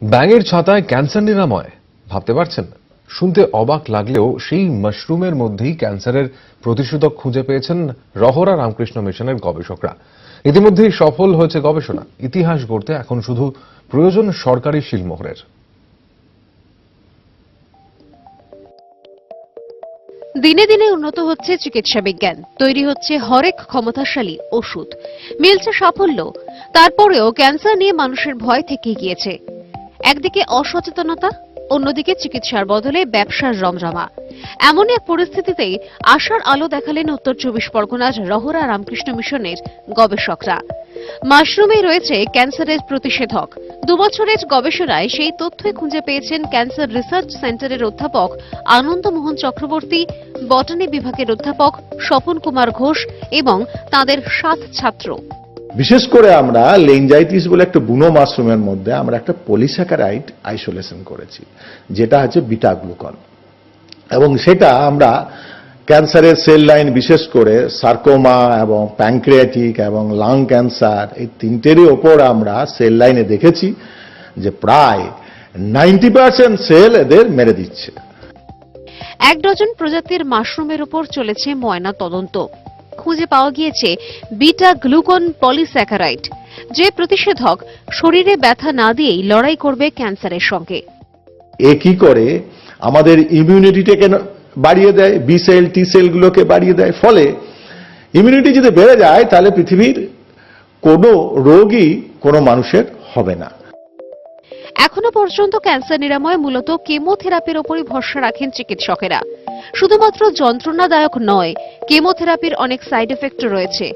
ব্যাঙের ছাতায় ক্যান্সার নিরাময়, ভাবতে পারছেন? শুনতে অবাক লাগলেও সেই মাশরুমের মধ্যেই ক্যান্সারের প্রতিষেধক খুঁজে পেয়েছেন রহরা রামকৃষ্ণ মিশনের গবেষকরা। ইতিমধ্যেই সফল হয়েছে গবেষণা। ইতিহাস গড়তে এখন শুধু প্রয়োজন সরকারি শিলমোহরের। দিনে দিনে উন্নত হচ্ছে চিকিৎসা বিজ্ঞান, তৈরি হচ্ছে হরেক ক্ষমতাশালী ওষুধ, মিলছে সাফল্য। তারপরেও ক্যান্সার নিয়ে মানুষের ভয় থেকে গিয়েছে। একদিকে অসচেতনতা, অন্যদিকে চিকিৎসার বদলে ব্যবসার রমরমা। এমন এক পরিস্থিতিতেই আশার আলো দেখালেন উত্তর 24 পরগনার রহরা রামকৃষ্ণ মিশনের গবেষকরা। মাশরুমে রয়েছে ক্যান্সারের প্রতিষেধক। 2 বছরের গবেষণায় সেই তথ্যই খুঁজে পেয়েছেন ক্যান্সার রিসার্চ সেন্টারের অধ্যাপক আনন্দ মোহন চক্রবর্তী, বটানি বিভাগের অধ্যাপক স্বপন কুমার ঘোষ এবং তাদের 7 ছাত্র। বিশেষ করে আমরা লেঞ্জাইটিস বলে একটা বুনো মাশরুমের মধ্যে আমরা একটা পলিস্যাকারাইড আইসোলেশন করেছি, যেটা হচ্ছে বিটা গ্লুকন, এবং সেটা আমরা ক্যান্সারের সেল লাইন, বিশেষ করে সার্কোমা এবং প্যানক্রিয়াটিক এবং লাং ক্যান্সার, এই তিনটেরই ওপর আমরা সেল লাইনে দেখেছি যে প্রায় 90% সেল এদের মেরে দিচ্ছে। 1 ডজন প্রজাতির মাশরুমের উপর চলেছে ময়না তদন্ত। খুঁজে পাওয়া গিয়েছে বিটা গ্লুকন পলিস্যাকারাইড, যে প্রতিষেধক শরীরে ব্যথা না দিয়েই লড়াই করবে ক্যান্সারের সঙ্গে। এ কি করে আমাদের ইমিউনিটিটাকে বাড়িয়ে দেয়, বি সেল টি সেলগুলোকে বাড়িয়ে দেয়। ফলে ইমিউনিটি যদি বেড়ে যায় তাহলে পৃথিবীর কোনো রোগই কোনো মানুষের হবে না। এখনো পর্যন্ত ক্যান্সার নিরাময় মূলত কেমোথেরাপির উপরই ভরসা রাখেন চিকিৎসকেরা। শুধুমাত্র যন্ত্রণাদায়ক নয়, কেমোথেরাপির অনেক সাইড এফেক্টও রয়েছে।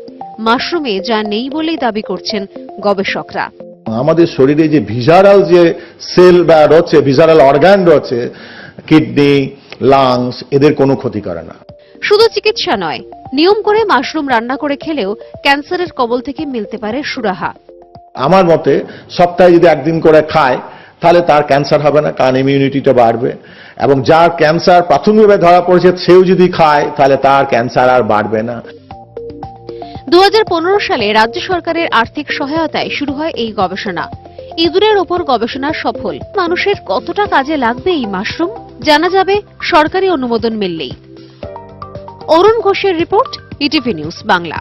মাশরুমে যা নেই বলেই দাবি করছেন গবেষকরা। আমাদের শরীরে যে ভিজারাল যে সেল বা রয়েছে, ভিজারাল অর্গান রয়েছে, কিডনি, লাংস, এদের কোনো ক্ষতি করে না। শুধু চিকিৎসা নয়, নিয়ম করে মাশরুম রান্না করে খেলেও ক্যান্সারের কবল থেকে মিলতে পারে সুরাহা। আমার মতে সপ্তাহে যদি একদিন করে খায় তাহলে তার ক্যান্সার হবে না, কারণ ইমিউনিটিটা বাড়বে। এবং যার ক্যান্সার প্রাথমিকভাবে ধরা পড়েছে সেও যদি খায় তাহলে তার ক্যান্সার আর বাড়বে না। 2015 সালে রাজ্য সরকারের আর্থিক সহায়তায় শুরু হয় এই গবেষণা। ইঁদুরের ওপর গবেষণা সফল। মানুষের কতটা কাজে লাগবে এই মাশরুম জানা যাবে সরকারি অনুমোদন মিললেই। অরুণ ঘোষের রিপোর্ট, ইটিভি নিউজ বাংলা।